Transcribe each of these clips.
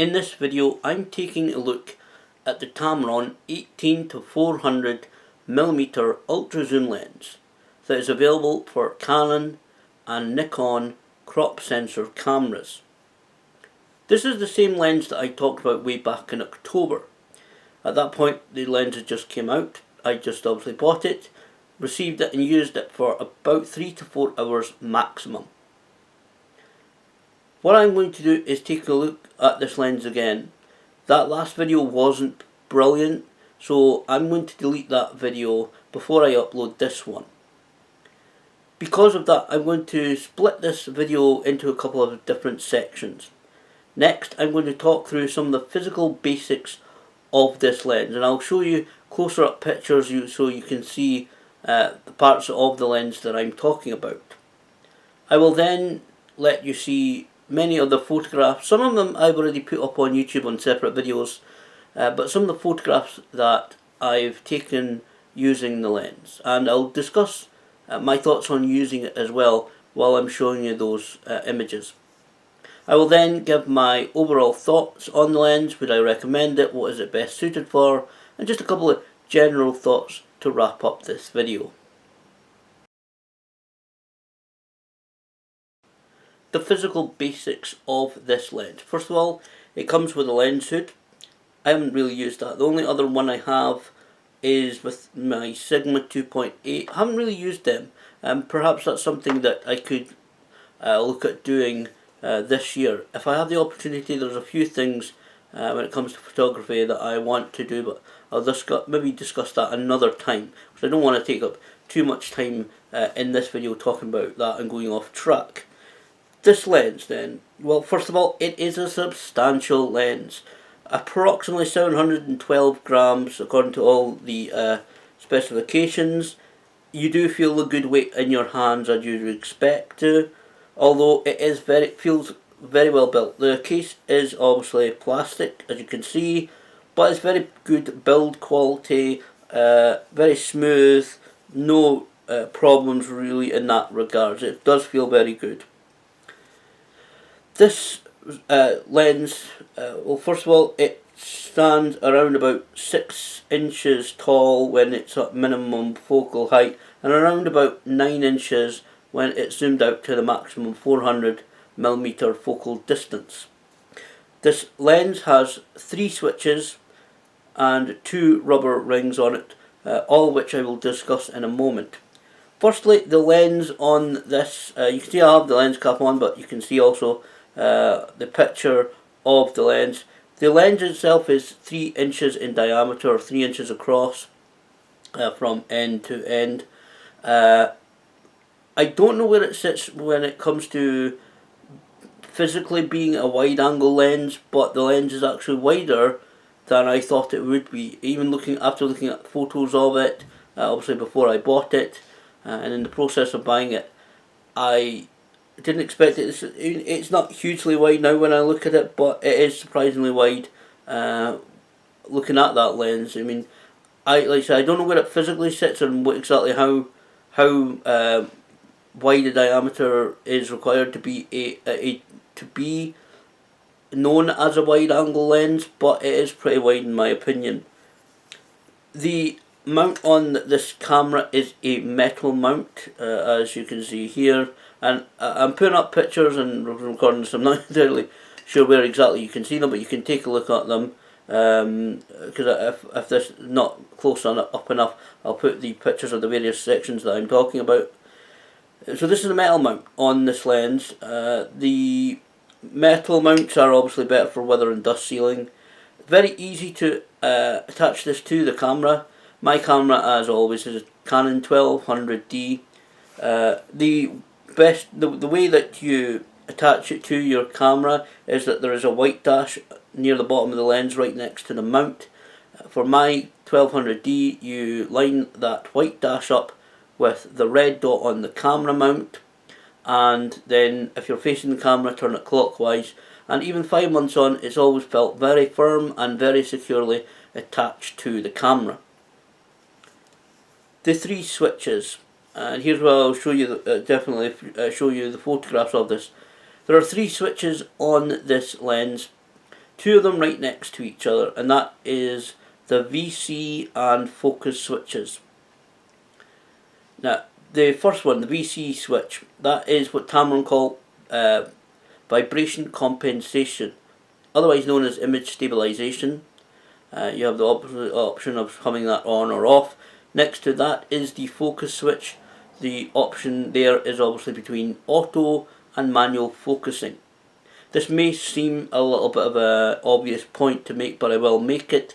In this video I'm taking a look at the Tamron 18 to 400 mm ultra zoom lens that is available for Canon and Nikon crop sensor cameras. This is the same lens that I talked about way back in October. At that point the lens had just came out. I just obviously bought it, received it and used it for about 3 to 4 hours maximum. What I'm going to do is take a look at this lens again. That last video wasn't brilliant, so I'm going to delete that video before I upload this one. Because of that, I'm going to split this video into a couple of different sections. Next, I'm going to talk through some of the physical basics of this lens, and I'll show you closer up pictures so you can see the parts of the lens that I'm talking about. I will then let you see many of the photographs. Some of them I've already put up on YouTube on separate videos, but some of the photographs that I've taken using the lens, and I'll discuss my thoughts on using it as well while I'm showing you those images. I will then give my overall thoughts on the lens. Would I recommend it? What is it best suited for? And just a couple of general thoughts to wrap up this video. The physical basics of this lens. First of all, it comes with a lens hood. I haven't really used that. The only other one I have is with my Sigma 2.8. I haven't really used them. Perhaps that's something that I could look at doing this year. If I have the opportunity, there's a few things when it comes to photography that I want to do, but I'll maybe discuss that another time, because I don't want to take up too much time in this video talking about that and going off track. This lens then, well, first of all, it is a substantial lens. Approximately 712 grams according to all the specifications. You do feel a good weight in your hands as you'd expect to, although it feels very well built. The case is obviously plastic, as you can see, but it's very good build quality, very smooth, no problems really in that regard. It does feel very good. This lens, well, first of all, it stands around about 6 inches tall when it's at minimum focal height, and around about 9 inches when it's zoomed out to the maximum 400 mm focal distance. This lens has 3 switches and 2 rubber rings on it, all of which I will discuss in a moment. Firstly, the lens on this, you can see I have the lens cap on, but you can see also the picture of the lens. The lens itself is 3 inches in diameter, 3 inches across from end to end. I don't know where it sits when it comes to physically being a wide angle lens, but the lens is actually wider than I thought it would be. Even after looking at photos of it, obviously before I bought it, and in the process of buying it, I didn't expect it. It's not hugely wide now when I look at it, but it is surprisingly wide. Looking at that lens, I mean, like I said, I don't know where it physically sits and exactly how wide a diameter is required to be known as a wide angle lens, but it is pretty wide in my opinion. The mount on this camera is a metal mount, as you can see here, and I'm putting up pictures and recording this. I'm not entirely sure where exactly you can see them, but you can take a look at them, because if this is not close up enough, I'll put the pictures of the various sections that I'm talking about. So this is a metal mount on this lens. The metal mounts are obviously better for weather and dust sealing. Very easy to attach this to the camera. My camera, as always, is a Canon 1200D. The way that you attach it to your camera is that there is a white dash near the bottom of the lens right next to the mount. For my 1200D, you line that white dash up with the red dot on the camera mount, and then if you're facing the camera, turn it clockwise, and even 5 months on, it's always felt very firm and very securely attached to the camera. The 3 switches, and here's where I'll show you definitely show you the photographs of this. There are 3 switches on this lens. two of them right next to each other, and that is the VC and focus switches. Now, the first one, the VC switch, that is what Tamron call vibration compensation, otherwise known as image stabilization. You have the option of having that on or off. Next to that is the focus switch. The option there is obviously between auto and manual focusing. This may seem a little bit of an obvious point to make, but I will make it.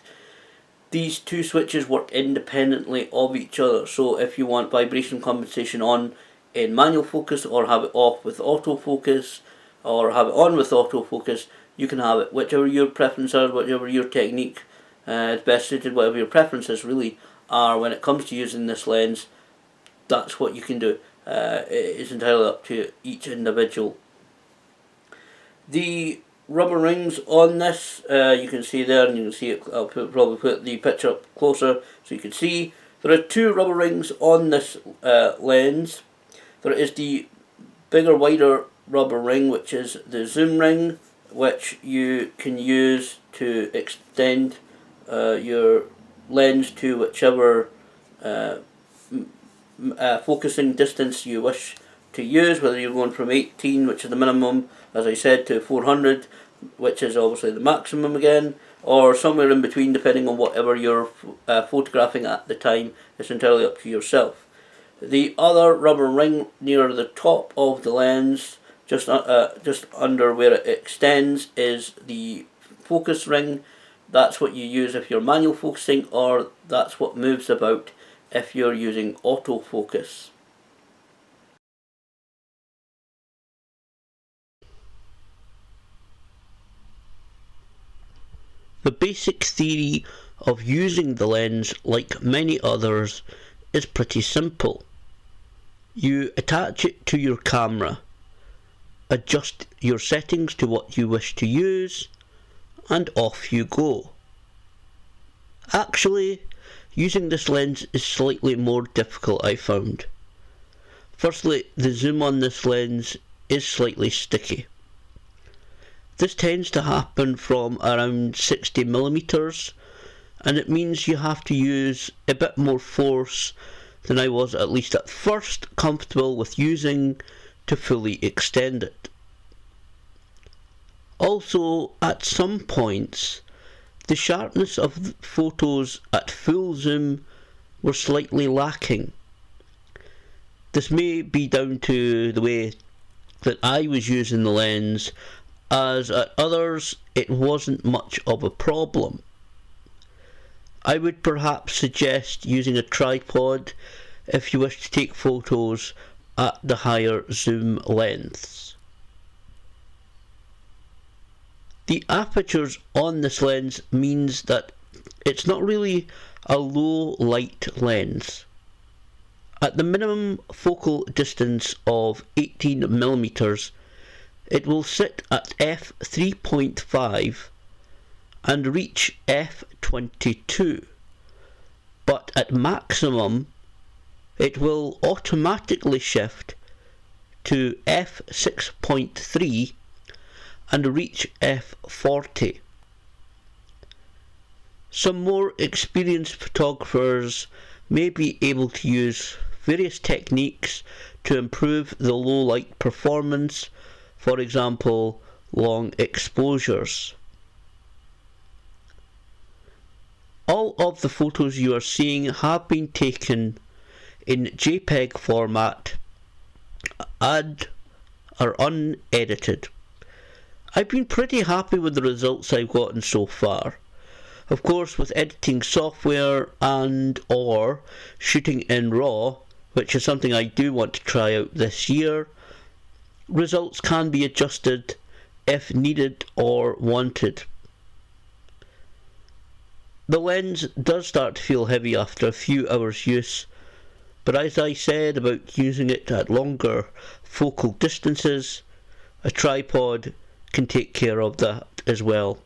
These two switches work independently of each other, so if you want vibration compensation on in manual focus, or have it off with autofocus, or have it on with autofocus, you can have it whichever your preference are, whichever your technique is best suited, whatever your preferences really are when it comes to using this lens. That's what you can do. It is entirely up to each individual. The rubber rings on this, you can see there, and you can see it. I'll probably put the picture up closer so you can see. There are two rubber rings on this lens. There is the bigger, wider rubber ring, which is the zoom ring, which you can use to extend your lens to whichever focusing distance you wish to use, whether you're going from 18, which is the minimum, as I said, to 400, which is obviously the maximum again, or somewhere in between, depending on whatever you're photographing at the time. It's entirely up to yourself. The other rubber ring near the top of the lens, just under where it extends, is the focus ring. That's what you use if you're manual focusing, or that's what moves about if you're using autofocus. The basic theory of using the lens, like many others, is pretty simple. You attach it to your camera, adjust your settings to what you wish to use, and off you go. Actually, using this lens is slightly more difficult, I found. Firstly, the zoom on this lens is slightly sticky. This tends to happen from around 60mm, and it means you have to use a bit more force than I was, at least at first, comfortable with using to fully extend it. Also, at some points, the sharpness of photos at full zoom were slightly lacking. This may be down to the way that I was using the lens, as at others it wasn't much of a problem. I would perhaps suggest using a tripod if you wish to take photos at the higher zoom lengths. The apertures on this lens means that it's not really a low light lens. At the minimum focal distance of 18mm, it will sit at f3.5 and reach f22, but at maximum it will automatically shift to f6.3 and reach f40. Some more experienced photographers may be able to use various techniques to improve the low light performance, for example, long exposures. All of the photos you are seeing have been taken in JPEG format and are unedited. I've been pretty happy with the results I've gotten so far. Of course, with editing software and or shooting in RAW, which is something I do want to try out this year, results can be adjusted if needed or wanted. The lens does start to feel heavy after a few hours use, but as I said about using it at longer focal distances, a tripod can take care of that as well.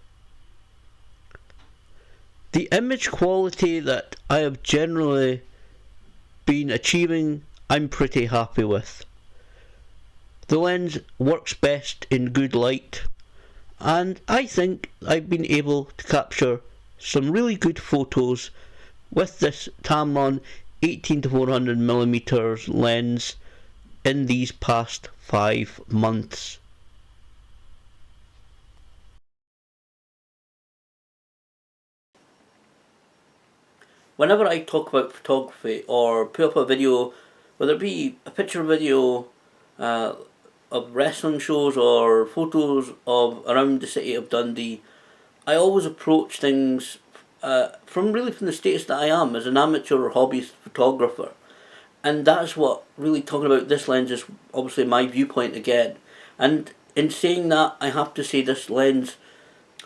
The image quality that I have generally been achieving, I'm pretty happy with. The lens works best in good light, and I think I've been able to capture some really good photos with this Tamron 18 to 400mm lens in these past 5 months. Whenever I talk about photography or put up a video, whether it be a picture video uh, of wrestling shows or photos of around the city of Dundee, I always approach things from the status that I am as an amateur or hobbyist photographer. And that's what really talking about this lens is obviously my viewpoint again. And in saying that, I have to say this lens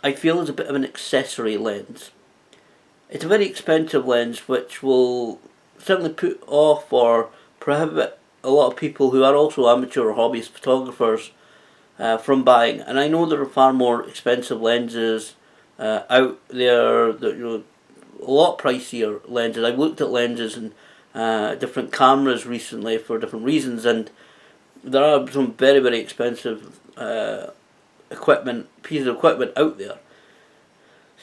I feel is a bit of an accessory lens. It's a very expensive lens which will certainly put off or prohibit a lot of people who are also amateur or hobbyist photographers from buying. And I know there are far more expensive lenses out there that, a lot pricier lenses. I've looked at lenses and different cameras recently for different reasons, and there are some very, very expensive pieces of equipment out there.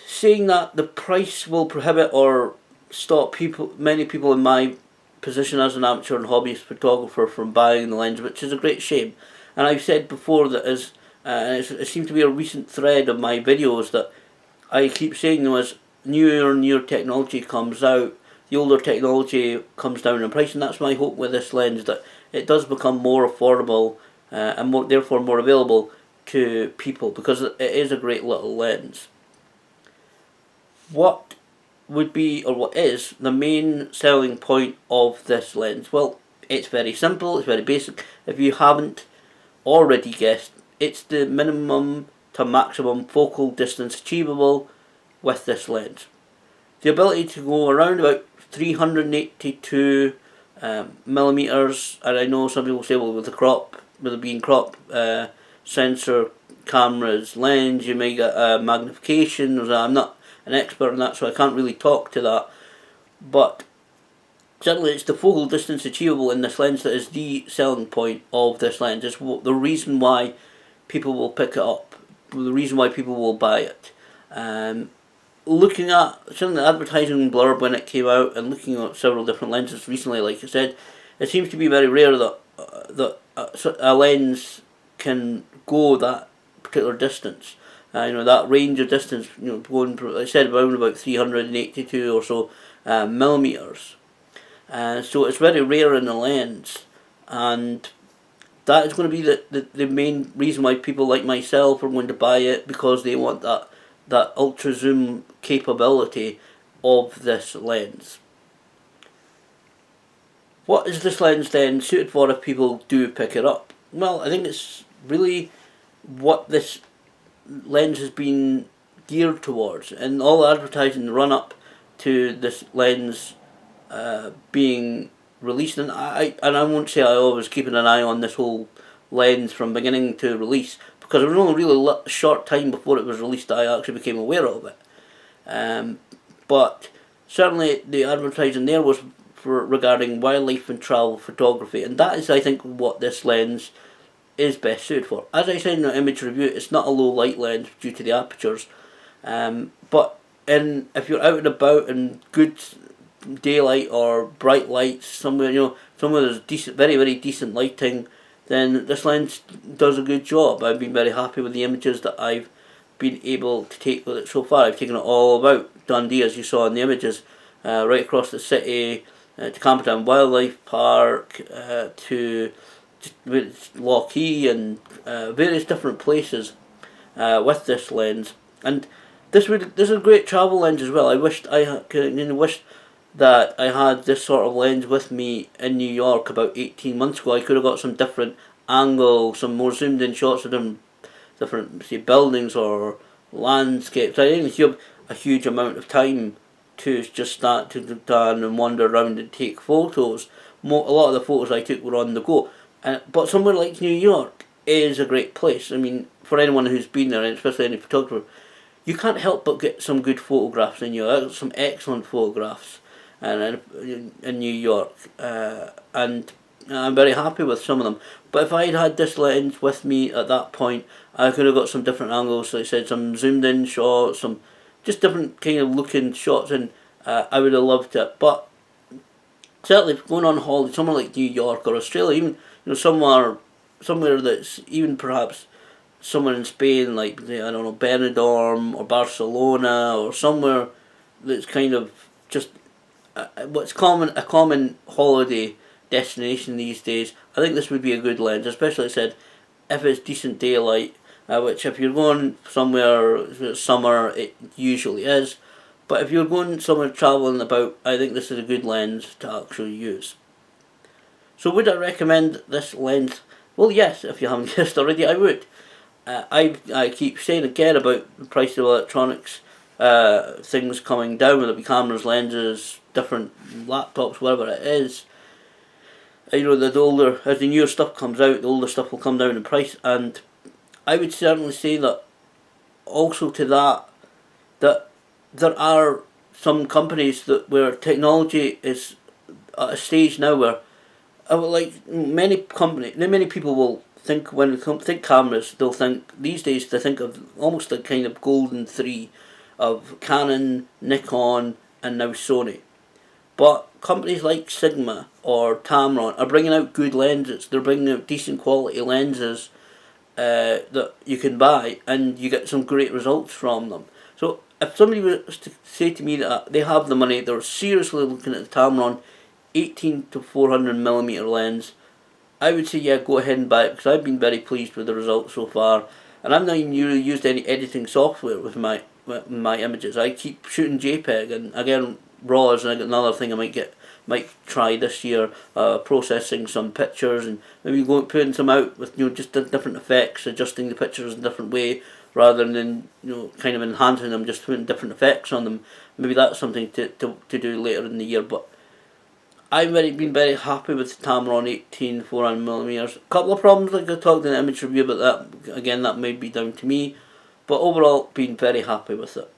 Saying that, the price will prohibit or stop many people in my position as an amateur and hobbyist photographer from buying the lens, which is a great shame. And I've said before that it seems to be a recent thread of my videos that I keep saying, as newer and newer technology comes out, the older technology comes down in price, and that's my hope with this lens, that it does become more affordable and therefore more available to people, because it is a great little lens. What would be, or what is, the main selling point of this lens? Well, it's very simple, it's very basic. If you haven't already guessed, it's the minimum to maximum focal distance achievable with this lens. The ability to go around about 382 millimeters, and I know some people say, well, with it being crop sensor cameras lens, you may get a magnification. I'm not an expert on that, so I can't really talk to that, but certainly it's the focal distance achievable in this lens that is the selling point of this lens. It's the reason why people will pick it up, the reason why people will buy it. Looking at certainly the advertising blurb when it came out, and looking at several different lenses recently, like I said, it seems to be very rare that a lens can go that particular distance. That range of distance, going, like I said, around about 382 or so millimeters. So it's very rare in the lens, and that is going to be the main reason why people like myself are going to buy it, because they want that ultra zoom capability of this lens. What is this lens then suited for if people do pick it up? Well, I think it's really what this lens has been geared towards, and all advertising run up to this lens being released. And I won't say I always keeping an eye on this whole lens from beginning to release, because it was only really a short time before it was released that I actually became aware of it. But certainly the advertising there was regarding wildlife and travel photography, and that is, I think, what this lens is best suited for. As I said in the image review, it's not a low light lens due to the apertures, but if you're out and about in good daylight or bright lights somewhere, somewhere there's decent, very, very decent lighting, then this lens does a good job. I've been very happy with the images that I've been able to take with it so far. I've taken it all about Dundee, as you saw in the images, right across the city, to Camperdown Wildlife Park, to Lochee, and various different places with this lens. And this is a great travel lens as well. I wished that I had this sort of lens with me in New York about 18 months ago. I could have got some different angles, some more zoomed in shots of different say, buildings or landscapes. I didn't have a huge amount of time to just start to turn and wander around and take photos. A lot of the photos I took were on the go. But somewhere like New York is a great place. I mean, for anyone who's been there, and especially any photographer, you can't help but get some good photographs in New York, some excellent photographs in New York. And I'm very happy with some of them. But if I'd had this lens with me at that point, I could have got some different angles. Like I said, some zoomed in shots, some just different kind of looking shots, and I would have loved it. But certainly, if going on holiday somewhere like New York or Australia, even somewhere that's even perhaps somewhere in Spain, like I don't know, Benidorm or Barcelona or somewhere that's kind of just what's a common holiday destination these days. I think this would be a good lens, especially like I said if it's decent daylight. Which if you're going somewhere it's summer, it usually is. But if you're going somewhere travelling about, I think this is a good lens to actually use. So would I recommend this lens? Well, yes, if you haven't guessed already, I would. I keep saying again about the price of electronics, things coming down, whether it be cameras, lenses, different laptops, whatever it is. You know, the older, as the newer stuff comes out, the older stuff will come down in price, and I would certainly say that also to that there are some companies where technology is at a stage now where like many people will think when they think cameras, they'll think these days they think of almost the kind of golden three of Canon, Nikon, and now Sony. But companies like Sigma or Tamron are bringing out good lenses. They're bringing out decent quality lenses that you can buy, and you get some great results from them. So if somebody was to say to me that they have the money, they're seriously looking at the Tamron 18 to 400mm lens, I would say yeah, go ahead and buy it, because I've been very pleased with the results so far, and I've not even really used any editing software with my images. I keep shooting JPEG, and again RAWs, and I got another thing I might try this year, processing some pictures and maybe putting some out with just different effects, adjusting the pictures in a different way rather than kind of enhancing them, just putting different effects on them. Maybe that's something to do later in the year. But I've been very happy with the Tamron 18 400mm. A couple of problems like I talked in the image review, but that again that may be down to me. But overall, been very happy with it.